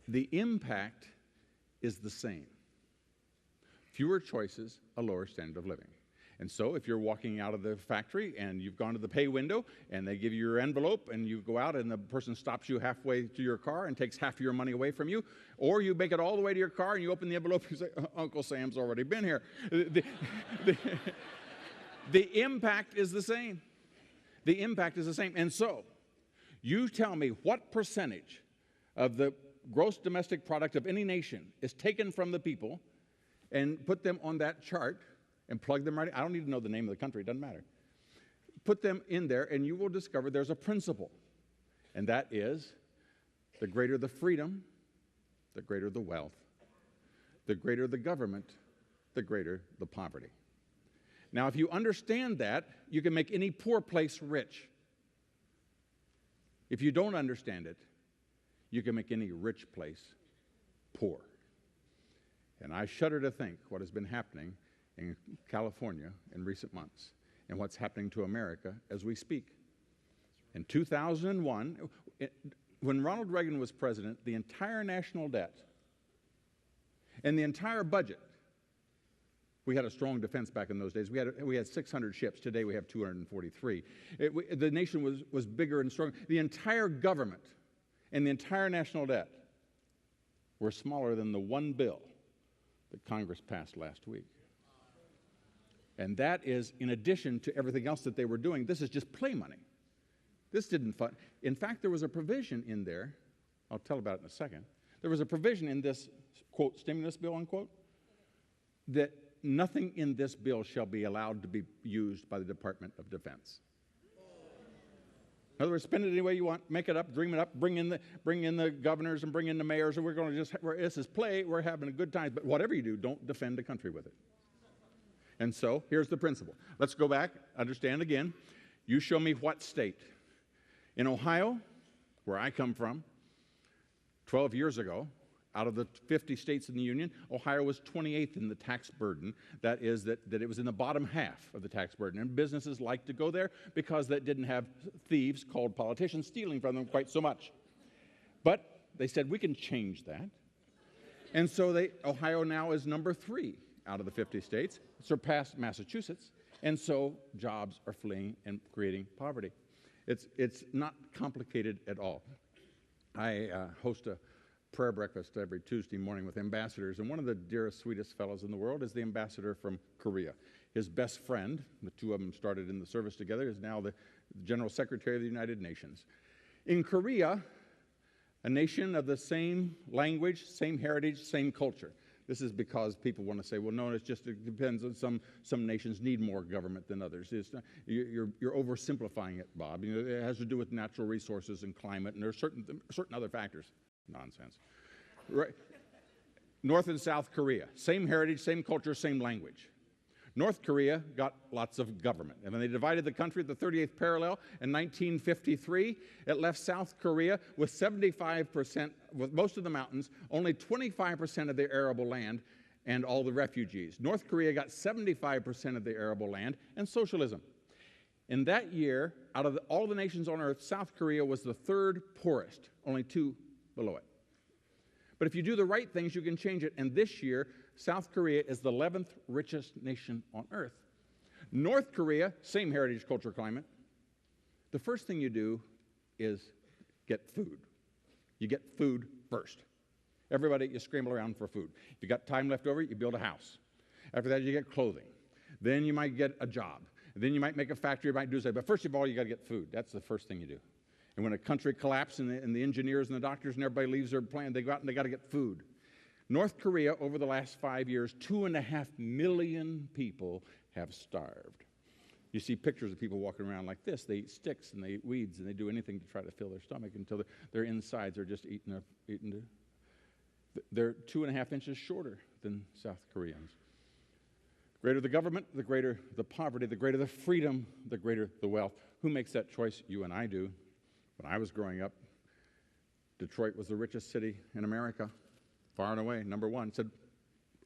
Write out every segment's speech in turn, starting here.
the impact is the same. Fewer choices, a lower standard of living. And so if you're walking out of the factory and you've gone to the pay window and they give you your envelope and you go out and the person stops you halfway to your car and takes half of your money away from you, or you make it all the way to your car and you open the envelope and you say, Uncle Sam's already been here. The impact is the same. The impact is the same. And so you tell me what percentage of the gross domestic product of any nation is taken from the people and put them on that chart and plug them right in. I don't need to know the name of the country, it doesn't matter. Put them in there and you will discover there's a principle. And that is, the greater the freedom, the greater the wealth. The greater the government, the greater the poverty. Now, if you understand that, you can make any poor place rich. If you don't understand it, you can make any rich place poor. And I shudder to think what has been happening in California in recent months and what's happening to America as we speak. In 2001, when Ronald Reagan was president, the entire national debt and the entire budget, we had a strong defense back in those days. We had 600 ships. Today we have 243. The nation was bigger and stronger. The entire government and the entire national debt were smaller than the one bill that Congress passed last week. And that is in addition to everything else that they were doing. This is just play money. This didn't fund. In fact, there was a provision in there, I'll tell about it in a second. There was a provision in this, quote, stimulus bill, unquote, that nothing in this bill shall be allowed to be used by the Department of Defense. In other words, spend it any way you want, make it up, dream it up, bring in the governors and bring in the mayors, and we're going to just, this is play, we're having a good time, but whatever you do, don't defend the country with it. And so, here's the principle. Let's go back, understand again. You show me what state. In Ohio, where I come from, 12 years ago, out of the 50 states in the Union, Ohio was 28th in the tax burden. That is, that it was in the bottom half of the tax burden. And businesses liked to go there because that didn't have thieves called politicians stealing from them quite so much. But they said, we can change that. And so Ohio now is number 3 out of the 50 states, surpassed Massachusetts. And so jobs are fleeing and creating poverty. It's not complicated at all. I host a prayer breakfast every Tuesday morning with ambassadors, and one of the dearest, sweetest fellows in the world is the ambassador from Korea. His best friend, the two of them started in the service together, is now the General Secretary of the United Nations. In Korea, a nation of the same language, same heritage, same culture. This is because people want to say, well, no, it depends on some nations need more government than others. You're oversimplifying it, Bob. You know, it has to do with natural resources and climate, and there are certain other factors. Nonsense. Right. North and South Korea, same heritage, same culture, same language. North Korea got lots of government. And when they divided the country at the 38th parallel in 1953, it left South Korea with 75%, with most of the mountains, only 25% of the arable land, and all the refugees. North Korea got 75% of the arable land and socialism. In that year, out of all the nations on earth, South Korea was the 3rd poorest, only 2 below it. But if you do the right things, you can change it. And this year, South Korea is the 11th richest nation on earth. North Korea, same heritage, culture, climate. The first thing you do is get food. You get food first. Everybody, you scramble around for food. If you got time left over, you build a house. After that, you get clothing. Then you might get a job. Then you might make a factory, you might do something. But first of all, you got to get food. That's the first thing you do. And when a country collapses and the engineers and the doctors and everybody leaves their plant, they go out and they got to get food. North Korea, over the last 5 years, 2.5 million people have starved. You see pictures of people walking around like this. They eat sticks and they eat weeds and they do anything to try to fill their stomach until their insides are just eaten. They're 2.5 inches shorter than South Koreans. The greater the government, the greater the poverty, the greater the freedom, the greater the wealth. Who makes that choice? You and I do. When I was growing up, Detroit was the richest city in America, far and away, number 1.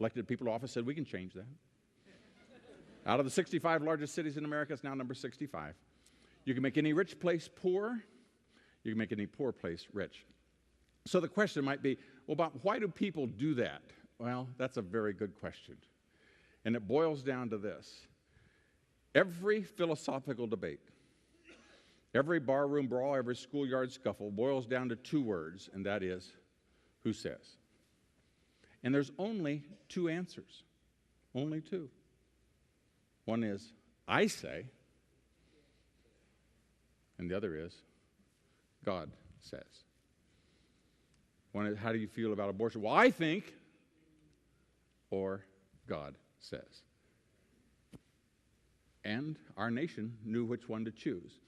Elected people to office said, we can change that. Out of the 65 largest cities in America, it's now number 65. You can make any rich place poor. You can make any poor place rich. So the question might be, well, about why do people do that? Well, that's a very good question. And it boils down to this. Every philosophical debate, every barroom brawl, every schoolyard scuffle boils down to two words, and that is, who says? And there's only two answers, only two. One is, I say, and the other is, God says. One is, how do you feel about abortion? Well, I think, or God says. And our nation knew which one to choose.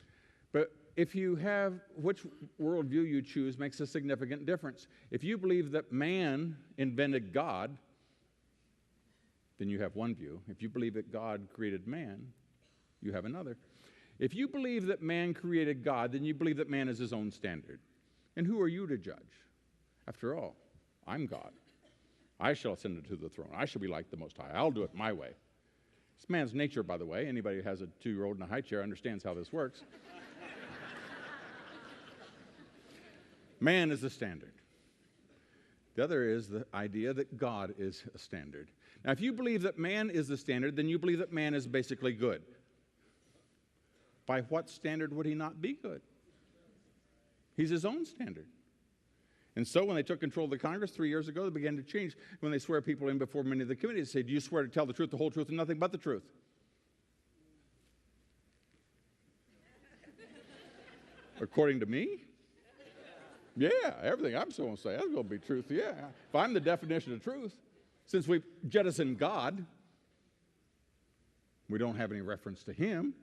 But if you have which worldview you choose makes a significant difference. If you believe that man invented God, then you have one view. If you believe that God created man, you have another. If you believe that man created God, then you believe that man is his own standard. And who are you to judge? After all, I'm God. I shall ascend to the throne. I shall be like the Most High. I'll do it my way. It's man's nature, by the way. Anybody who has a 2-year-old in a high chair understands how this works. Man is the standard. The other is the idea that God is a standard. Now, if you believe that man is the standard, then you believe that man is basically good. By what standard would he not be good? He's his own standard. And so when they took control of the Congress 3 years ago, they began to change. When they swear people in before many of the committees, they say, do you swear to tell the truth, the whole truth, and nothing but the truth? According to me? Yeah, everything I'm supposed to say, that's going to be truth. Yeah, if I'm the definition of truth, since we've jettisoned God, we don't have any reference to him.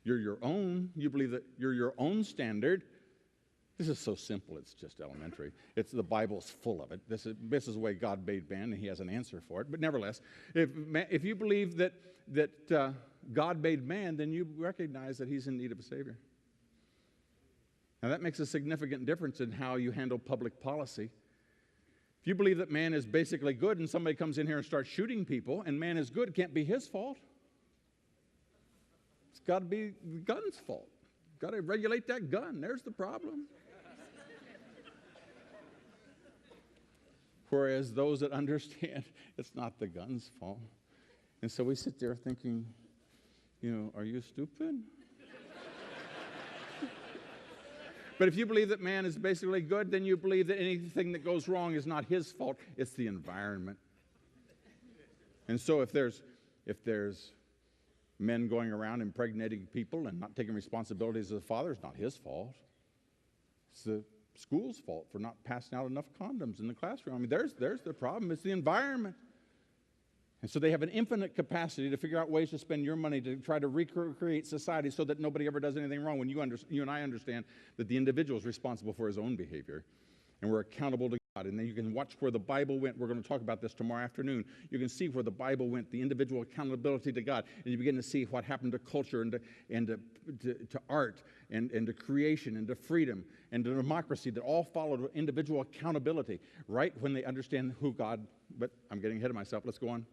You're your own. You believe that you're your own standard. This is so simple, it's just elementary. The Bible's full of it. This is the way God made man, and he has an answer for it. But nevertheless, if you believe that God made man, then you recognize that he's in need of a Savior. Now, that makes a significant difference in how you handle public policy. If you believe that man is basically good and somebody comes in here and starts shooting people and man is good, it can't be his fault. It's got to be the gun's fault. Got to regulate that gun. There's the problem. Whereas those that understand it's not the gun's fault. And so we sit there thinking, are you stupid? But if you believe that man is basically good, then you believe that anything that goes wrong is not his fault, it's the environment. And so if there's men going around impregnating people and not taking responsibilities as a father, it's not his fault. It's the school's fault for not passing out enough condoms in the classroom. I mean, there's the problem. It's the environment. And so they have an infinite capacity to figure out ways to spend your money to try to recreate society so that nobody ever does anything wrong. When you and I understand that the individual is responsible for his own behavior, and we're accountable to God. And then you can watch where the Bible went. We're going to talk about this tomorrow afternoon. You can see where the Bible went, the individual accountability to God. And you begin to see what happened to culture and to art and to creation and to freedom and to democracy that all followed individual accountability right when they understand who God, but I'm getting ahead of myself. Let's go on.